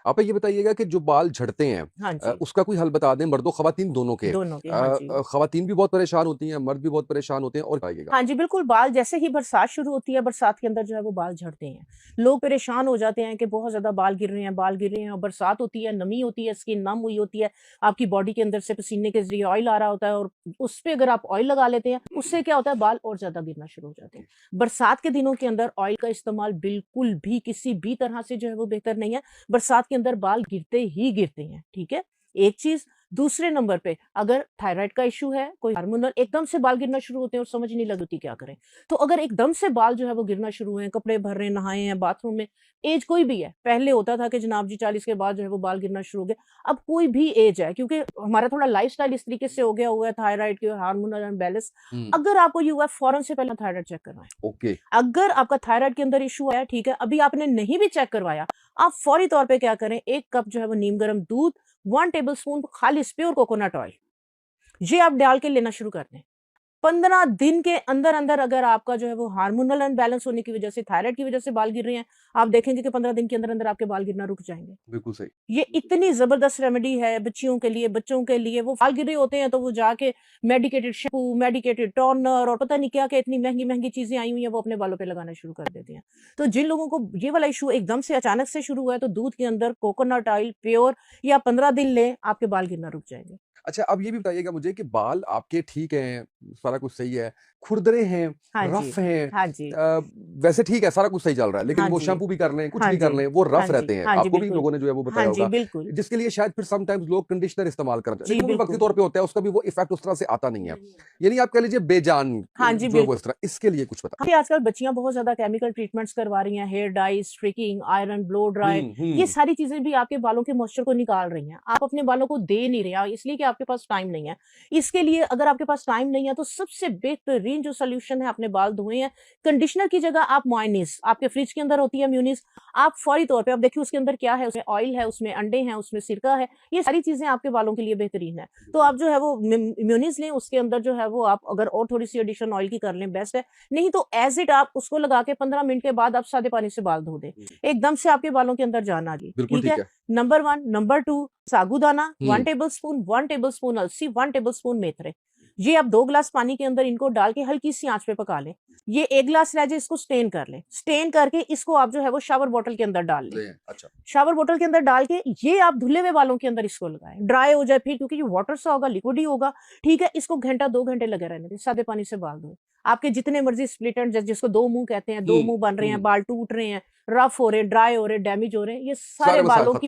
आप ये बताइएगा कि जो बाल झड़ते हैं हाँ जी, उसका कोई हल बता दें, मर्दों ख़वातीन दोनों के। दोनों के, हाँ जी। ख़वातीन भी बहुत परेशान होती हैं, मर्द भी बहुत परेशान होते हैं और बताइएगा। हाँ जी, बिल्कुल, बाल जैसे ही बरसात शुरू होती है, बरसात के अंदर जो है वो बाल झड़ते हैं। लोग परेशान हो जाते हैं कि बहुत ज़्यादा बाल गिर रहे हैं, बाल गिर रहे हैं, और बरसात होती है, नमी होती है, स्किन नम हुई होती है, आपकी बॉडी के अंदर से पसीने के ज़रिए ऑयल आ रहा होता है, और उस पे अगर आप ऑयल लगा लेते हैं, उससे क्या होता है, बाल और ज़्यादा गिरना शुरू हो जाते हैं। बरसात के दिनों के अंदर ऑयल का इस्तेमाल बिल्कुल भी किसी भी तरह से जो है वो बेहतर नहीं है। बरसात के अंदर बाल गिरते ही गिरते हैं, ठीक है? एक चीज़। दूसरे नंबर पे अगर थायराइड का इश्यू है, कोई हार्मोनल, एकदम से बाल गिरना शुरू होते हैं और समझ नहीं लगती क्या करें। तो अगर एकदम से बाल जो है वो गिरना शुरू हुए हैं, कपड़े भर रहे हैं, नहाए हैं, बाथरूम में, एज कोई भी है। पहले होता था कि जनाब जी 40 के बाद जो है वो बाल गिरना शुरू हो गए। अब कोई भी एज है, क्योंकि हमारा थोड़ा लाइफ़स्टाइल इस तरीके से हो गया हुआ है, थायराइड के हार्मोनल इम्बैलेंस। हुँ, अगर आपको ये हुआ है, फौरन से पहले थायराइड चेक करवाएँ। ओके। अगर आपका थायराइड के अंदर इश्यू आया, ठीक है, अभी आपने नहीं भी चेक करवाया, आप फौरी तौर पे क्या करें, 1 कप जो है वो नीम गर्म दूध, 1 टेबलस्पून खालिस प्योर कोकोनट ऑयल, ये आप डाल के लेना शुरू कर दें। 15 दिन के अंदर-अंदर अगर आपका जो है वो हार्मोनल अनबैलेंस होने की वजह से, थायराइड की वजह से बाल गिर रहे हैं, आप देखेंगे कि 15 दिन के अंदर-अंदर आपके बाल गिरना रुक जाएँगे। बिल्कुल सही। ये इतनी ज़बरदस्त रेमेडी है बच्चियों के लिए, बच्चों के लिए। वो बाल गिर रहे होते हैं तो वो जाके मेडिकेटेड शैम्पू, मेडिकेटेड टोनर और पता नहीं क्या-क्या इतनी महँगी-महँगी चीज़ें आई हुई हैं, वो अपने बालों पे लगाना शुरू कर देते हैं। तो जिन लोगों को ये वाला इश्यू एकदम से अचानक से शुरू हुआ है, तो दूध के अंदर कोकोनट ऑयल प्योर या 15 दिन लें, आपके बाल गिरना रुक जाएँगे। अच्छा, अब ये भी बताइएगा मुझे कि बाल आपके ठीक हैं, सारा कुछ सही है, खुरदरे हैं, हाँ जी। रफ़ हैं, हाँ जी। वैसे ठीक है, सारा कुछ सही चल रहा है, लेकिन हाँ वो जी। शैम्पू भी कर लें, कुछ हाँ भी कर जी। लें, वो हाँ रफ़ जी। रहते हैं। हाँ जी, आपको भी बिल्कुल। लोगों ने जो है वो हाँ बताया जी, होगा, बिल्कुल। जिसके लिए शायद फिर समटाइम्स लोग कंडीशनर इस्तेमाल करते हैं, जी, लेकिन वो भी वक़्ती बिल्कुल। तौर पे होता है, उसका भी वो इफ़ेक्ट उस तरह से आता नहीं है। यानी आप कह लीजिए बेजान हाँ जी, जो है वो बिल्कुल। इस तरह, इसके लिए कुछ बता। हाँ जी, आजकल बच्चियाँ बहुत ज़्यादा केमिकल ट्रीटमेंट्स करवा रही हैं, hair dye, streaking, iron, blow dry, हुँ, ये हुँ। सारी चीज़ें भी आपके बालों के मॉइस्चर को निकाल रही हैं। आप अपने बालों को दे नहीं रहे हैं, इसलिए कि आपके पास टाइम नहीं है। इसके लिए अगर आपके पास टाइम नहीं है, तो सबसे बेहतरीन जो सॉल्यूशन है, अपने बाल धोए हैं, कंडीशनर की जगह आप मेयोनीज़, आपके फ्रिज के अंदर होती है मेयोनीज़, आप फौरी तौर पे, अब देखिए उसके अंदर क्या है, उसमें ऑयल है, उसमें अंडे हैं, उसमें सिरका है, ये सारी चीज़ें आपके बालों के लिए बेहतरीन है। तो आप जो है वो मेयोनीज़ लें, उसके अंदर जो है वो आप अगर और थोड़ी-सी एडिशन ऑयल की कर लें, बेस्ट है। नहीं तो एज़ इट आप उसको लगा के 15 मिनट के बाद आप सादे पानी से बाल धो दें। एकदम से आपके बालों के अंदर जान आ गई, बिल्कुल ठीक ठीक है? है। नंबर 1, नंबर 2, साबूदाना 1 हुँ, टेबलस्पून, 1 टेबलस्पून अलसी, 1 टेबलस्पून मेथरे। ये आप 2 ग्लास पानी के अंदर इनको डाल के हल्की-सी आँच पे पका लें। ये 1 ग्लास रह जाए, इसको स्टेन कर लें। स्टेन करके इसको आप जो है वो शावर बॉटल के अंदर डाल लें। ले अच्छा। शावर बॉटल के अंदर डाल के ये आप धुले हुए बालों के अंदर इसको लगाएँ। ड्राई हो जाए फिर, क्योंकि ये वाटर सा होगा, लिक्विड ही होगा, ठीक है? इसको घंटा 2 घंटे लगे रहने दें, सादे पानी से बाल धोएँ। आपके जितने मर्ज़ी स्प्लिट एंड जिसको 2 मुँह कहते हैं, 2 हुँ, मुँह बन रहे हैं, हुँ। बाल टूट रहे हैं, रफ हो रहे हैं, ड्राई हो रहे हैं, डैमेज हो रहे हैं, ये सारे सारे मसाइल बालों खत्म की